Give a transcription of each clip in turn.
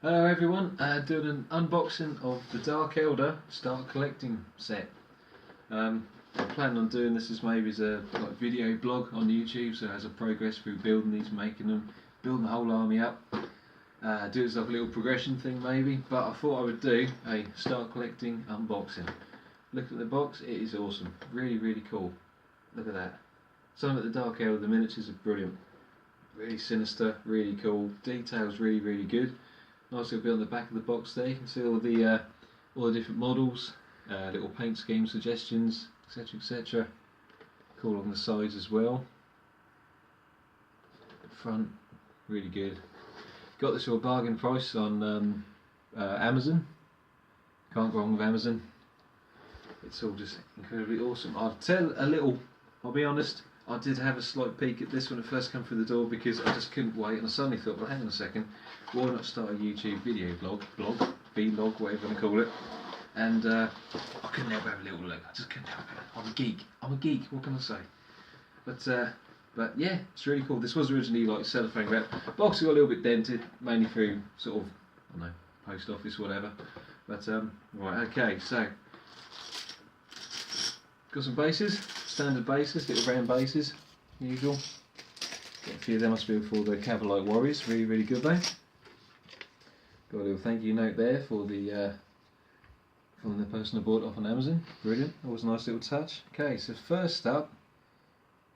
Hello everyone, doing an unboxing of the Dark Elder Start Collecting set. I'm planning on doing this as maybe as a video blog on YouTube, so as a progress through building these, making them, building the whole army up. Do it as like a little progression thing maybe, but I thought I would do a Start Collecting unboxing. Look at the box, it is awesome, really cool. Look at that. Some of the Dark Elder, the miniatures are brilliant. Really sinister, really cool, details really good. Nice little bit on the back of the box there. You can see all the different models, little paint scheme suggestions, etc. Cool on the sides as well. Front, really good. Got this for a bargain price on Amazon. Can't go wrong with Amazon. It's all just incredibly awesome. I'll be honest, I did have a slight peek at this when it first came through the door because I just couldn't wait, and I suddenly thought, well hang on a second, why not start a YouTube video vlog, vlog, whatever you want to call it, and I couldn't help but have a little look. I just couldn't help it. I'm a geek, what can I say? But yeah, it's really cool. This was originally like cellophane wrap. Box got a little bit dented, mainly through sort of, I don't know, post office, whatever. But right, okay, so got some bases. Standard bases, little round bases, usual. Got a few of them, must be for the Cavalite Warriors, really good though. Got a little thank you note there for the from the person who bought it off on Amazon. Brilliant, always a nice little touch. Okay, so first up,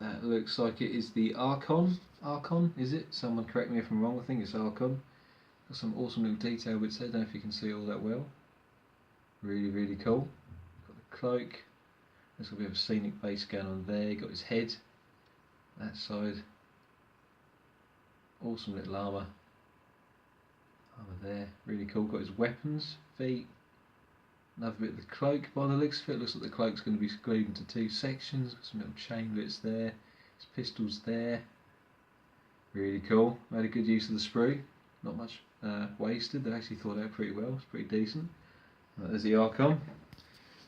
that looks like it is the Archon. Archon, is it? Someone correct me if I'm wrong, I think it's Archon. Got some awesome little detail bits there, don't know if you can see all that well. Really cool. Got the cloak. There's a bit of a scenic base going on there. Got his head, that side. Awesome little armour there, really cool. Got his weapons, feet. Another bit of the cloak by the looks of it. Looks like the cloak's going to be glued into two sections. Got some little chain bits there. His pistols there. Really cool. Made a good use of the sprue. Not much wasted. They actually thought out pretty well. It's pretty decent. There's the Archon.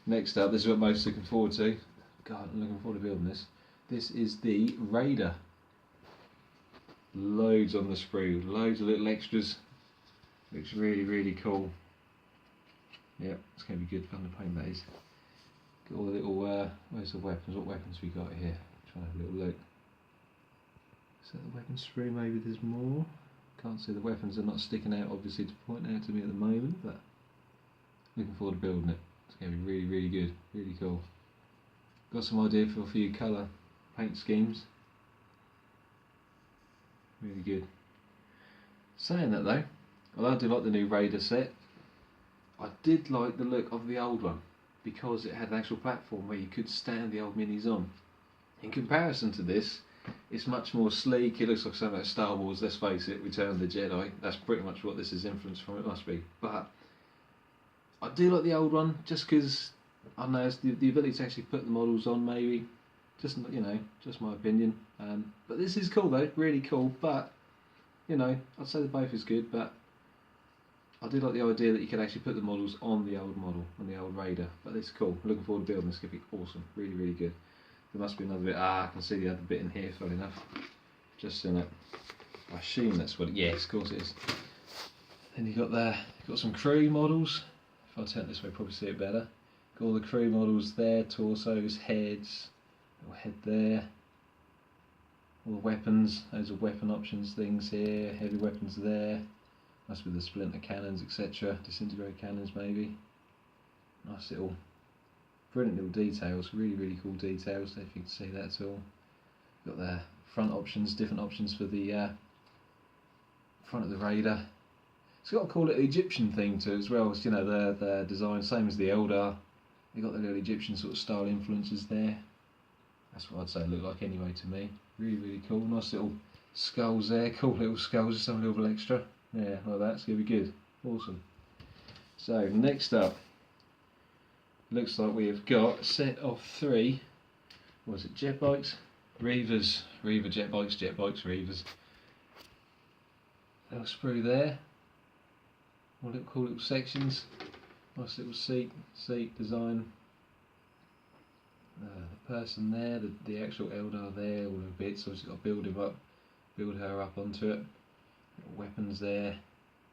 Next up, this is what I'm most looking forward to. God, I'm looking forward to building this. This is the Raider. Loads on the sprue, loads of little extras. Looks really cool. Yep, it's going to be good fun to paint, that is. Got all the little, where's the weapons? What weapons we got here? Trying to have a little look. Is that the weapon sprue? Maybe there's more. Can't see the weapons, are not sticking out obviously to point out to me at the moment, but looking forward to building it. It's going to be really good, really cool. Got some idea for a few colour paint schemes. Really good. Saying that though, although I do like the new Raider set, I did like the look of the old one because it had an actual platform where you could stand the old minis on. In comparison to this, it's much more sleek. It looks like something like Star Wars, let's face it, Return of the Jedi. That's pretty much what this is influenced from, it must be. But I do like the old one just because I know it's the ability to actually put the models on, maybe. Just, you know, just my opinion. But this is cool though, really cool. But you know, I'd say the both is good. But I do like the idea that you can actually put the models on the old model, on the old Raider. But it's cool. I'm looking forward to building this. It's gonna be awesome. Really good. There must be another bit. I can see the other bit in here. Funny enough, just in it. I assume that's what. Yes, of course it is. Then you got some crew models. If I turn this way, probably see it better. Got all the crew models there, torsos, heads, little head there. All the weapons, those are weapon options things here, heavy weapons there. Must be the splinter cannons, etc. Disintegrate cannons maybe. Nice little, brilliant little details, really cool details, if you can see that at all. Got the front options, different options for the front of the Raider. It's got a cool little Egyptian theme to it as well. It's, you know, their design, same as the Eldar. They've got the little Egyptian sort of style influences there. That's what I'd say it looked like anyway to me. Really cool. Nice little skulls there. Cool little skulls, just some little extra. Yeah, like that. It's going to be good. Awesome. So next up, looks like we have got a set of 3. What is it? Jet bikes, Reavers, jet bikes, Reavers. Little sprue there. All little cool little sections. Nice little seat design. The person there, the actual Eldar there, all the bits. So I've just got to build him up, build her up onto it. Little weapons there.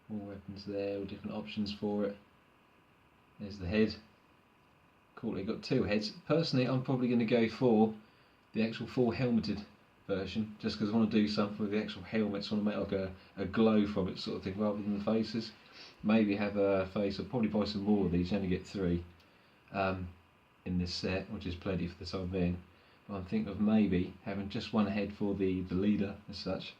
More weapons there, with different options for it. There's the head. Cool, they've got two heads. Personally, I'm probably going to go for the actual full helmeted version, just because I want to do something with the actual helmets. I want to make like a glow from it sort of thing, rather than the faces. Maybe have a face. I'll probably buy some more of these. You only get 3 in this set, which is plenty for the time being. But I'm thinking of maybe having just one head for the leader as such,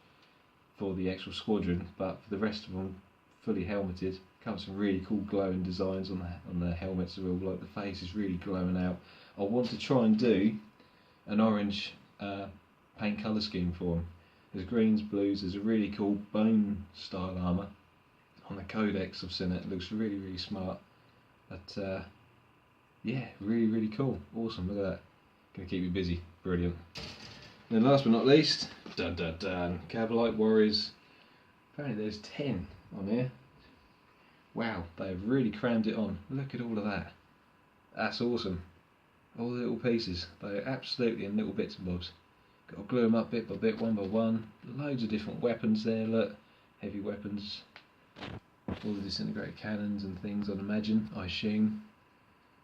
for the actual squadron, but for the rest of them fully helmeted. Comes some really cool glowing designs on the helmets. Are all like the face is really glowing out. I want to try and do an orange paint colour scheme for them. There's greens, blues. There's a really cool bone style armour on the Codex. I've seen it. It looks really, really smart. But yeah, really, really cool. Awesome. Look at that. Gonna keep you busy. Brilliant. And then last but not least, dun dun dun, Cavalite Warriors. Apparently there's 10 on here. Wow, they've really crammed it on. Look at all of that. That's awesome. All the little pieces. They're absolutely in little bits and bobs. Got to glue them up bit by bit, one by one. Loads of different weapons there, look. Heavy weapons. All the disintegrated cannons and things, I'd imagine, I assume.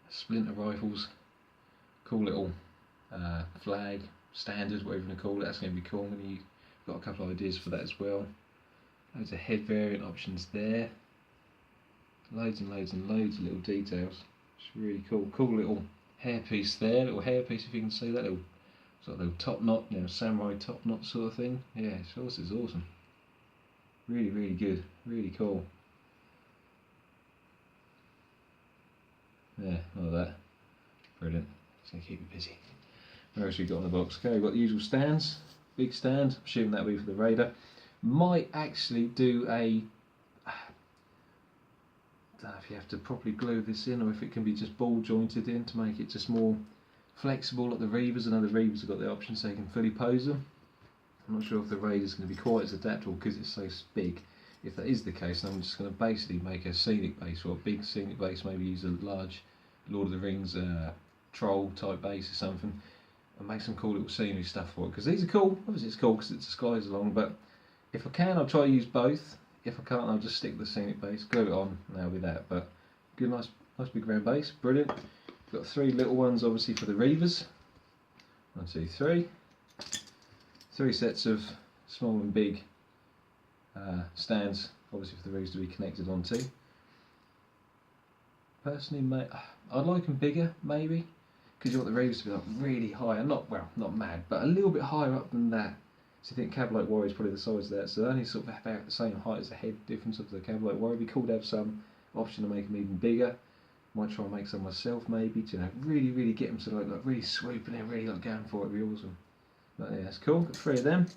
Splinter rifles. Cool little flag, standard, whatever you want to call it. That's going to be cool. Got a couple of ideas for that as well. Loads of head variant options there. Loads and loads and loads of little details. It's really cool. Cool little hairpiece there, little hairpiece if you can see that, little sort of little top knot, you know, samurai top knot sort of thing. Yeah, this is awesome. Really, really good. Really cool. Yeah, all of that. Brilliant. It's going to keep you busy. Where else we got on the box? Okay, we've got the usual stands. Big stand. I'm assuming that'll be for the Raider. Might actually do a... I don't know if you have to properly glue this in or if it can be just ball jointed in to make it just more flexible like the Reavers. I know the Reavers have got the option so you can fully pose them. I'm not sure if the Raider's going to be quite as adaptable because it's so big. If that is the case, then I'm just going to basically make a scenic base, or a big scenic base, maybe use a large Lord of the Rings troll type base or something, and make some cool little scenery stuff for it, because these are cool. Obviously it's cool because it disguises along, but if I can I'll try to use both. If I can't I'll just stick with the scenic base, glue it on, and that'll be that. But good, nice big round base, brilliant. Got 3 little ones obviously for the Reavers. 1, 2, 3. 3 sets of small and big stands, obviously for the Reavers to be connected onto. Personally, I'd like them bigger, maybe, because you want the Reavers to be like really high, and not mad, but a little bit higher up than that. So I think Cavalite Warrior is probably the size of that, so they're only sort of about the same height as the head difference of the Cavalite Warrior. It'd be cool to have some option to make them even bigger. Might try and make some myself, maybe, to, you know, really get them to like really swooping in, really like going for it. It'd be awesome. But yeah, it's cool. Got 3 of them.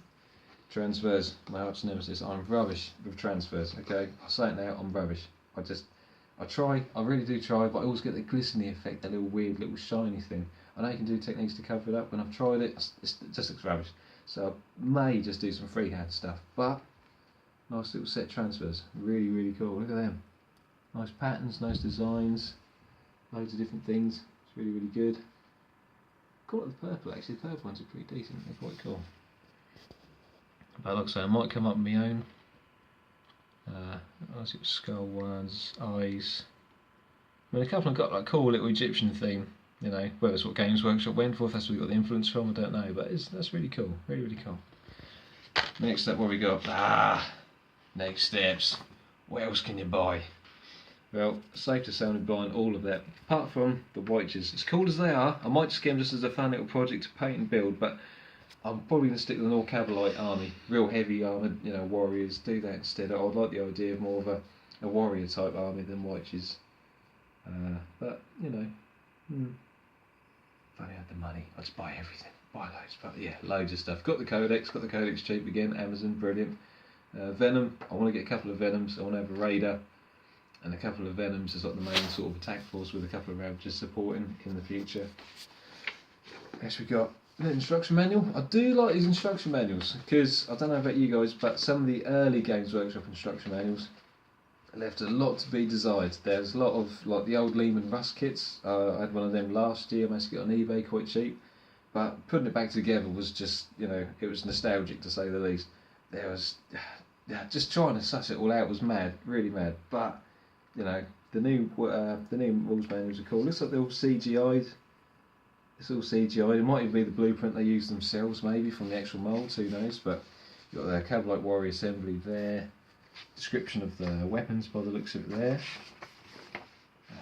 Transfers, my arch nemesis. I'm rubbish with transfers. Okay, I'll say it now. I'm rubbish. I try. I really do try, but I always get the glistening effect, that little weird, little shiny thing. I know you can do techniques to cover it up. When I've tried it, it just looks rubbish. So I may just do some freehand stuff. But nice little set transfers. Really cool. Look at them. Nice patterns, nice designs, loads of different things. It's really good. Quite like the purple actually. The purple ones are pretty decent. They're quite cool. But like I say, I might come up with my own. Nice little skull ones, eyes. I mean, a couple have got like cool little Egyptian theme. You know, whether it's what Games Workshop went for, if that's where we got the influence from, I don't know. But that's really cool. Really cool. Next up, what we got? Next steps. What else can you buy? Well, safe to say I'm buying all of that, apart from the Wyches. As cool as they are, I might just get them just as a fun little project to paint and build, but I'm probably going to stick with an all Cavalite army, real heavy armoured, you know, warriors. Do that instead. I'd like the idea of more of a warrior type army than Wyches. But you know, if I only had the money, I'd just buy everything, buy loads. But yeah, loads of stuff. Got the Codex cheap again, Amazon, brilliant. Venom. I want to get a couple of Venoms. I want to have a Raider and a couple of Venoms as like the main sort of attack force, with a couple of Ravagers supporting in the future. Next we got the instruction manual. I do like these instruction manuals because I don't know about you guys, but some of the early Games Workshop instruction manuals left a lot to be desired. There's a lot of like the old Lehman Russ kits. I had one of them last year. I managed to get on eBay quite cheap, but putting it back together was just, you know, it was nostalgic to say the least. There was yeah, just trying to suss it all out was mad, really mad. But you know, the new rules manuals are cool. Looks like they're all CGI'd. It's all CGI'd. It might even be the blueprint they use themselves, maybe from the actual moulds. Who knows? But you've got the Cavalite Warrior assembly there. Description of the weapons by the looks of it there.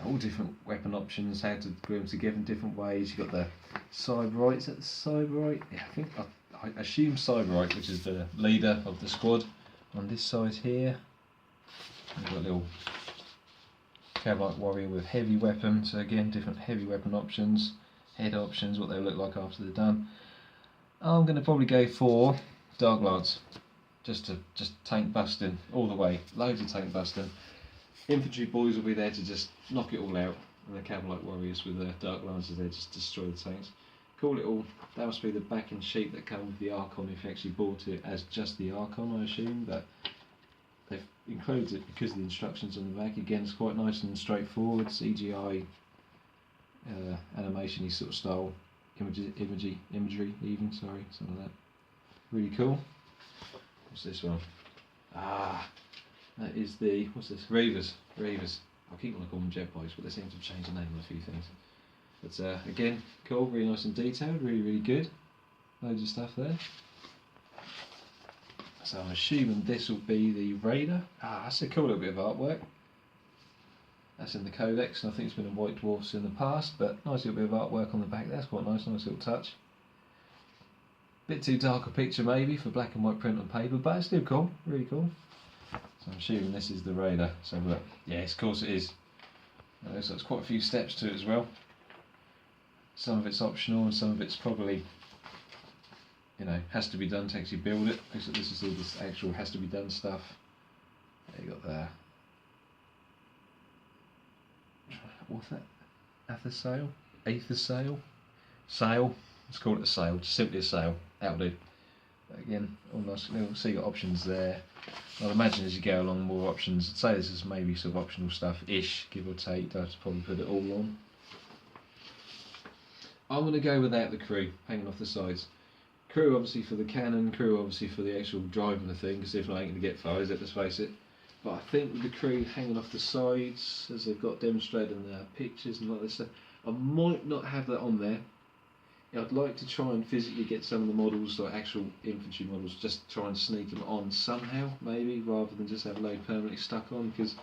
All different weapon options, how to glue them together in different ways. You've got the Cyberite. Is that the Cyberite? Yeah, I assume Cyberite, which is the leader of the squad. On this side here, we've got a little Cavalite Warrior with heavy weapon. So again, different heavy weapon options, head options, what they look like after they're done. I'm going to probably go for Dark Lance, just tank busting all the way, loads of tank busting. Infantry boys will be there to just knock it all out, and the Cavalite Warriors with their Dark Lancers there just destroy the tanks. Cool little, that must be the backing sheet that came with the Archon if you actually bought it as just the Archon, I assume, but they've included it because of the instructions on the back. Again, it's quite nice and straightforward, CGI, animation-y sort of style, imagery even, sorry, something like that. Really cool. What's this one? That is the, what's this? Reavers. I keep wanting to call them jet bikes, but they seem to have changed the name of a few things. But again, cool, really nice and detailed, really good. Loads of stuff there. So I'm assuming this will be the Raider. That's a cool little bit of artwork. That's in the Codex, and I think it's been in White Dwarfs in the past, but nice little bit of artwork on the back. That's quite nice little touch. Bit too dark a picture maybe for black and white print on paper, but it's still cool, really cool. So I'm assuming this is the Raider. So look, yes, of course it is. So there's quite a few steps to it as well. Some of it's optional, and some of it's probably, you know, has to be done to actually build it. This is all this actual has to be done stuff. There you got there. What's that? Aether sail? Aether sail? Sail? Let's call it a sail. Just simply a sail. That'll do. But again, all nice. So you got options there. I'd imagine as you go along, more options. I'd say this is maybe sort of optional stuff-ish, give or take. I'd probably put it all on. I'm going to go without the crew hanging off the sides. Crew obviously for the cannon, crew obviously for the actual driving the thing, because if not, I ain't going to get far, is it? Let's face it. But I think with the crew hanging off the sides, as they've got demonstrated in their pictures and like this stuff, I might not have that on there. I'd like to try and physically get some of the models, like actual infantry models, just try and sneak them on somehow, maybe, rather than just have a load permanently stuck on, because,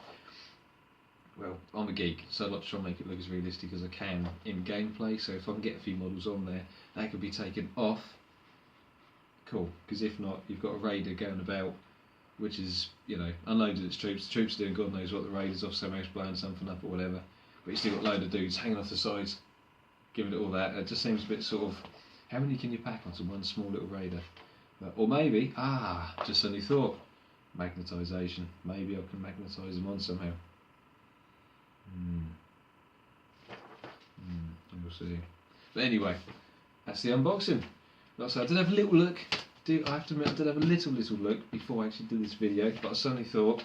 well, I'm a geek, so I'd like to try and make it look as realistic as I can in gameplay, so if I can get a few models on there, that could be taken off. Cool, because if not, you've got a raider going about, which is, you know, unloaded its troops. The troops are doing God knows what, the raider's off somewhere else blowing something up or whatever, but you still got a load of dudes hanging off the sides, giving it all that. It just seems a bit sort of, how many can you pack onto one small little raider? Or maybe, just suddenly thought, magnetisation. Maybe I can magnetise them on somehow. We'll see. But anyway, that's the unboxing. Like I said, I did have a little look. I have to admit, I did have a little look before I actually did this video, but I suddenly thought,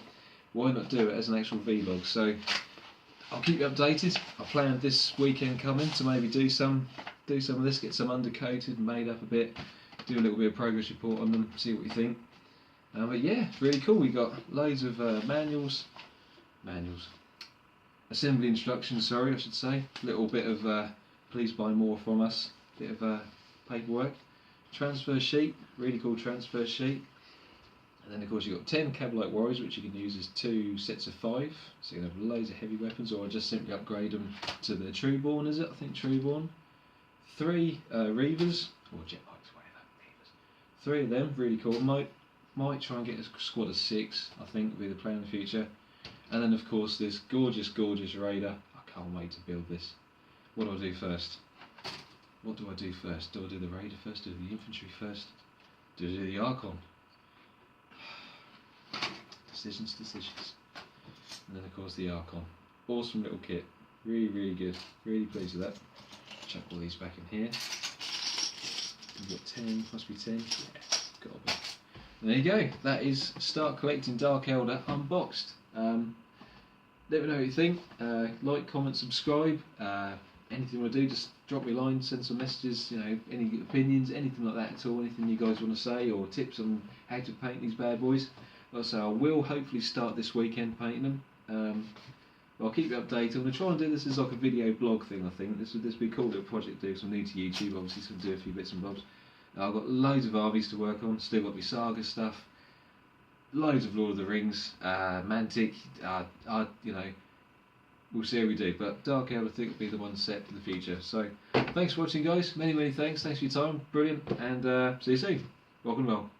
why not do it as an actual vlog? So I'll keep you updated. I planned this weekend coming to maybe do some of this, get some undercoated, made up a bit, do a little bit of progress report on them, see what you think. But yeah, really cool. We got loads of manuals, assembly instructions. Sorry, I should say. A little bit of please buy more from us. Bit of paperwork. Transfer sheet, really cool transfer sheet. And then of course you've got 10 Cavalite Warriors, which you can use as 2 sets of 5, so you can have loads of heavy weapons, or just simply upgrade them to the Trueborn, is it? I think Trueborn. 3 Reavers, or jet bikes, whatever, Reavers. 3 of them, really cool. Might try and get a squad of 6, I think will be the plan in the future. And then of course this gorgeous Raider. I can't wait to build this. What do I do first? Do I do the Raider first? Do the infantry first? Do I do the Archon? Decisions. And then of course the Archon. Awesome little kit. Really good. Really pleased with that. Chuck all these back in here. We've got 10, must be 10. Yeah, gotta be. And there you go. That is Start Collecting Dark Eldar unboxed. Let me know what you think. Like, comment, subscribe. Anything you want to do, just drop me a line, send some messages, you know, any opinions, anything like that at all, anything you guys want to say, or tips on how to paint these bad boys. Like I say, I will hopefully start this weekend painting them. I'll keep you updated. I'm going to try and do this as like a video blog thing, I think. This would be a cool little project to do, because I'm new to YouTube, obviously, so I'll do a few bits and bobs. I've got loads of armies to work on, still got my Saga stuff, loads of Lord of the Rings, Mantic, you know, we'll see how we do. But Dark Elder I think will be the one set for the future. So, thanks for watching, guys. Many thanks. Thanks for your time. Brilliant. And see you soon. Rock and roll.